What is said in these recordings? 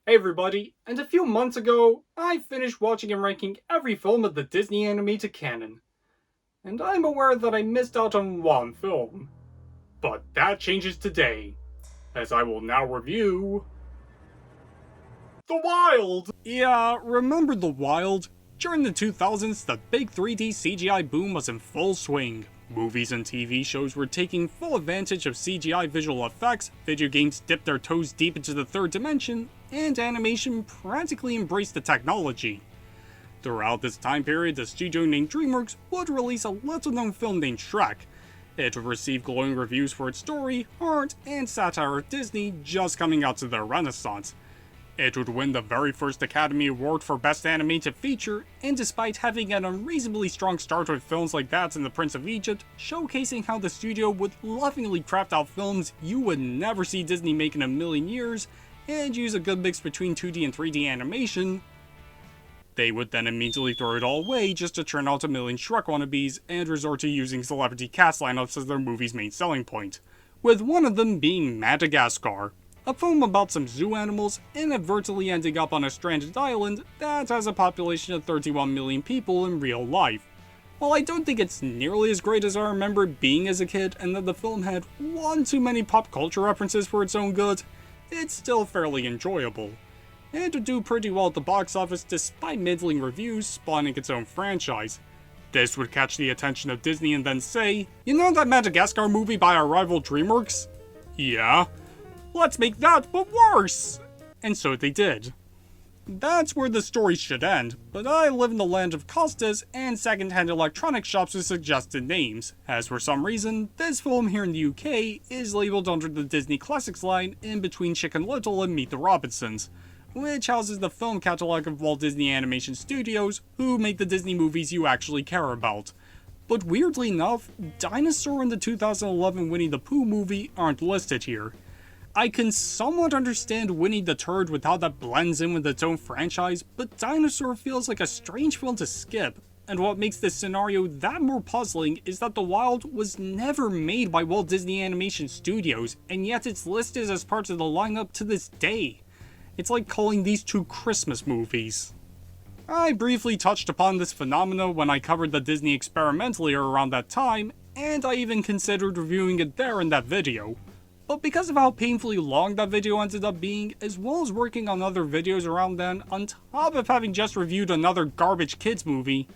Hey everybody, and a few months ago, I finished watching and ranking every film of the Disney animated canon. And I'm aware that I missed out on one film. But that changes today, as I will now review The Wild! Yeah, remember The Wild? During the 2000s, the big 3D CGI boom was in full swing. Movies and TV shows were taking full advantage of CGI visual effects, video games dipped their toes deep into the third dimension, and animation practically embraced the technology. Throughout this time period, the studio named DreamWorks would release a little-known film named Shrek. It would receive glowing reviews for its story, art, and satire of Disney just coming out to their renaissance. It would win the very first Academy Award for Best Animated Feature, and despite having an unreasonably strong start with films like that and The Prince of Egypt, showcasing how the studio would lovingly craft out films you would never see Disney make in a million years, and use a good mix between 2D and 3D animation, they would then immediately throw it all away just to churn out a million Shrek wannabes and resort to using celebrity cast lineups as their movie's main selling point, with one of them being Madagascar, a film about some zoo animals inadvertently ending up on a stranded island that has a population of 31 million people in real life. While I don't think it's nearly as great as I remember it being as a kid and that the film had one too many pop culture references for its own good, it's still fairly enjoyable. It would do pretty well at the box office despite middling reviews spawning its own franchise. This would catch the attention of Disney and then say, "You know that Madagascar movie by our rival DreamWorks? Yeah. Let's make that, but worse!" And so they did. That's where the story should end, but I live in the land of Costas and second-hand electronic shops with suggested names, as for some reason, this film here in the UK is labeled under the Disney Classics line in between Chicken Little and Meet the Robinsons, which houses the film catalog of Walt Disney Animation Studios, who make the Disney movies you actually care about. But weirdly enough, Dinosaur and the 2011 Winnie the Pooh movie aren't listed here. I can somewhat understand Winnie the Turd with how that blends in with its own franchise, but Dinosaur feels like a strange film to skip. And what makes this scenario that more puzzling is that The Wild was never made by Walt Disney Animation Studios, and yet it's listed as part of the lineup to this day. It's like calling these two Christmas movies. I briefly touched upon this phenomena when I covered the Disney Experimental era around that time, and I even considered reviewing it there in that video. But because of how painfully long that video ended up being, as well as working on other videos around then, on top of having just reviewed another garbage kids movie,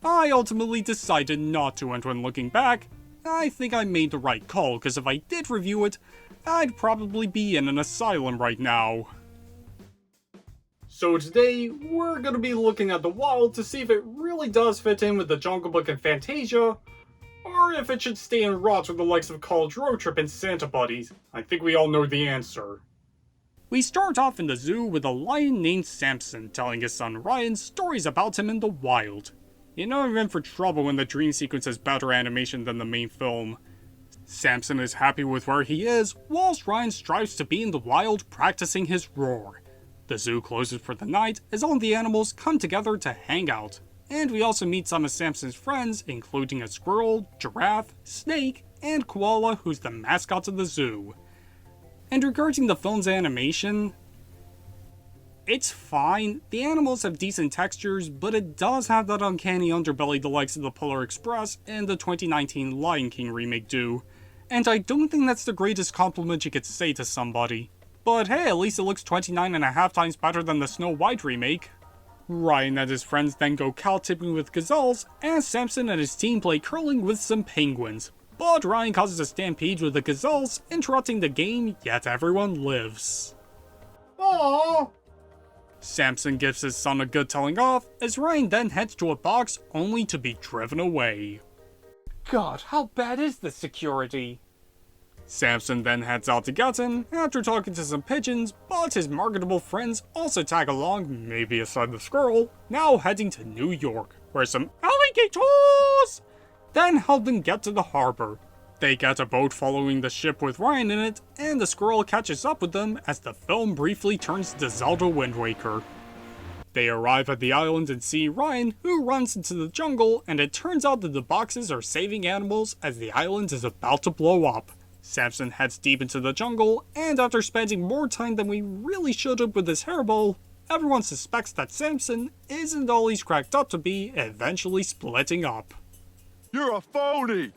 I ultimately decided not to, and when looking back, I think I made the right call, because if I did review it, I'd probably be in an asylum right now. So today, we're going to be looking at The Wild to see if it really does fit in with The Jungle Book and Fantasia, or if it should stay in rots with the likes of College Road Trip and Santa Buddies. I think we all know the answer. We start off in the zoo with a lion named Samson telling his son Ryan stories about him in the wild. You know you're in for trouble when the dream sequence has better animation than the main film. Samson is happy with where he is, whilst Ryan strives to be in the wild practicing his roar. The zoo closes for the night as all the animals come together to hang out. And we also meet some of Samson's friends, including a squirrel, giraffe, snake, and koala who's the mascot of the zoo. And regarding the film's animation, it's fine. The animals have decent textures, but it does have that uncanny underbelly the likes of the Polar Express and the 2019 Lion King remake do. And I don't think that's the greatest compliment you could say to somebody. But hey, at least it looks 29.5 times better than the Snow White remake. Ryan and his friends then go cow-tipping with gazelles, as Samson and his team play curling with some penguins. But Ryan causes a stampede with the gazelles, interrupting the game, yet everyone lives. Aww. Samson gives his son a good telling off, as Ryan then heads to a box only to be driven away. God, how bad is this security? Samson then heads out to get him, after talking to some pigeons, but his marketable friends also tag along, maybe aside the squirrel, now heading to New York, where some alligators then help them get to the harbor. They get a boat following the ship with Ryan in it, and the squirrel catches up with them as the film briefly turns to Zelda Wind Waker. They arrive at the island and see Ryan, who runs into the jungle, and it turns out that the boxes are saving animals as the island is about to blow up. Samson heads deep into the jungle, and after spending more time than we really should have with his hairball, everyone suspects that Samson isn't all he's cracked up to be, eventually splitting up. You're a phony!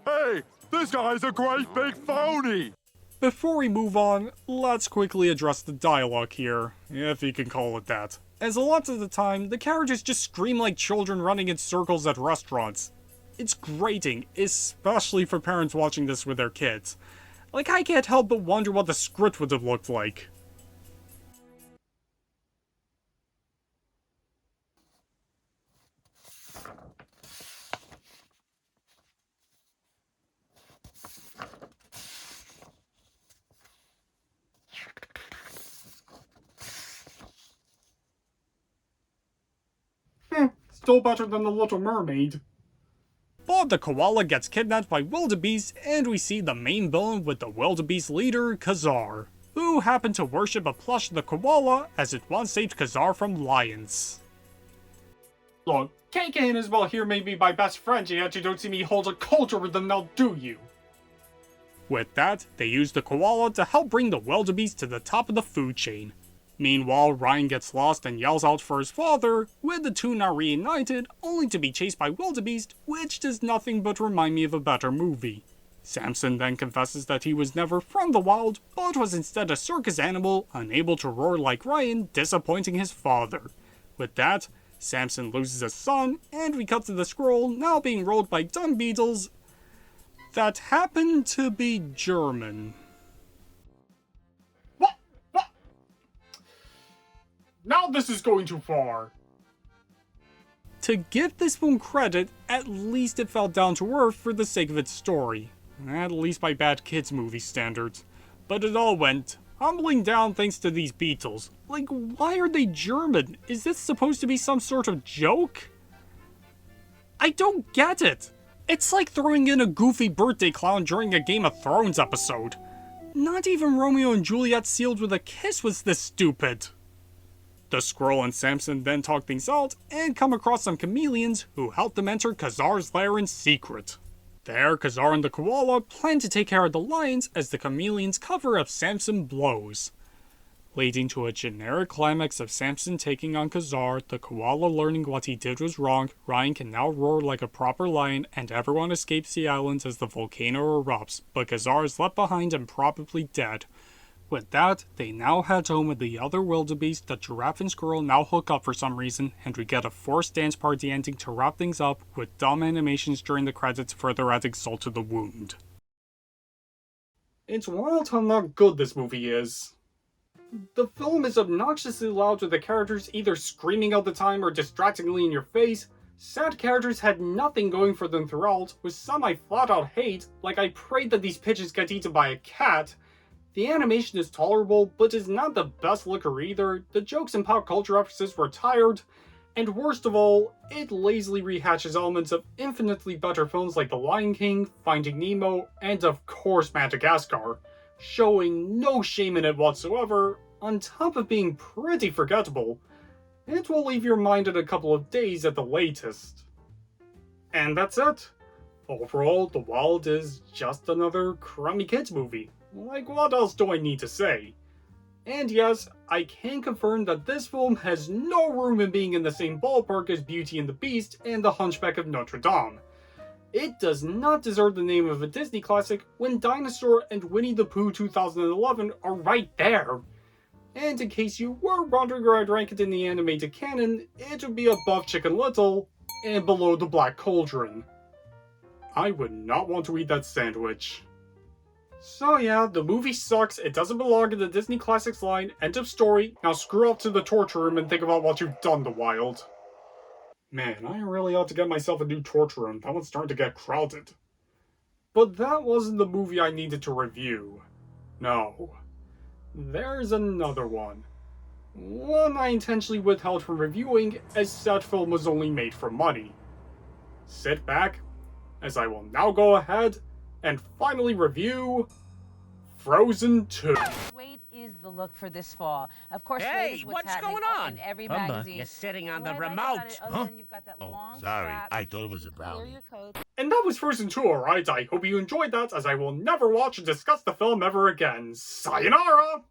Hey, this guy's a great big phony! Before we move on, let's quickly address the dialogue here, if you can call it that. As a lot of the time, the characters just scream like children running in circles at restaurants. It's grating, especially for parents watching this with their kids. Like, I can't help but wonder what the script would have looked like. Still better than the Little Mermaid. But the koala gets kidnapped by wildebeest, and we see the main villain with the wildebeest leader, Khazar, who happened to worship a plush of the koala as it once saved Khazar from lions. Look, KK and Isabel here may be my best friends, yet you don't see me hold a culture with them now, do you? With that, they use the koala to help bring the wildebeest to the top of the food chain. Meanwhile, Ryan gets lost and yells out for his father, with the two now reunited, only to be chased by wildebeest, which does nothing but remind me of a better movie. Samson then confesses that he was never from the wild, but was instead a circus animal, unable to roar like Ryan, disappointing his father. With that, Samson loses a son, and we cut to the scroll now being rolled by dung beetles that happen to be German. Now this is going too far. To give this one credit, at least it fell down to earth for the sake of its story. At least by bad kids movie standards. But it all went humbling down thanks to these beetles. Like, why are they German? Is this supposed to be some sort of joke? I don't get it. It's like throwing in a goofy birthday clown during a Game of Thrones episode. Not even Romeo and Juliet sealed with a kiss was this stupid. The Squirrel and Samson then talk things out and come across some chameleons who help them enter Khazar's lair in secret. There, Khazar and the koala plan to take care of the lions as the chameleons cover up Samson blows. Leading to a generic climax of Samson taking on Khazar, the koala learning what he did was wrong, Ryan can now roar like a proper lion, and everyone escapes the islands as the volcano erupts, but Khazar is left behind and probably dead. With that, they now head home with the other wildebeest, the giraffe and squirrel now hook up for some reason, and we get a forced dance party ending to wrap things up, with dumb animations during the credits further adding salt to the wound. It's wild how not good this movie is. The film is obnoxiously loud with the characters either screaming all the time or distractingly in your face. Sad characters had nothing going for them throughout, with some I flat out hate, like I prayed that these pigeons get eaten by a cat. The animation is tolerable, but is not the best looker either, the jokes and pop culture references were tired, and worst of all, it lazily rehashes elements of infinitely better films like The Lion King, Finding Nemo, and of course Madagascar, showing no shame in it whatsoever, on top of being pretty forgettable. It will leave your mind in a couple of days at the latest. And that's it. Overall, The Wild is just another crummy kids movie. Like, what else do I need to say? And yes, I can confirm that this film has no room in being in the same ballpark as Beauty and the Beast and The Hunchback of Notre Dame. It does not deserve the name of a Disney classic when Dinosaur and Winnie the Pooh 2011 are right there. And in case you were wondering where I'd rank it in the animated canon, it would be above Chicken Little and below The Black Cauldron. I would not want to eat that sandwich. So yeah, the movie sucks, it doesn't belong in the Disney Classics line, end of story, now screw up to the torture room and think about what you've done, The Wild. Man, I really ought to get myself a new torture room, that one's starting to get crowded. But that wasn't the movie I needed to review. No. There's another one. One I intentionally withheld from reviewing, as said film was only made for money. Sit back, as I will now go ahead and finally review Frozen 2. Weight is the look for this fall. Of course, Hey, what's going on? in every Bumba, magazine. you're sitting on the What I like remote. about it, other than you've got that long sorry, strap, I thought it was a clear brownie. your coat. And that was Frozen 2, alright? I hope you enjoyed that, as I will never watch and discuss the film ever again. Sayonara!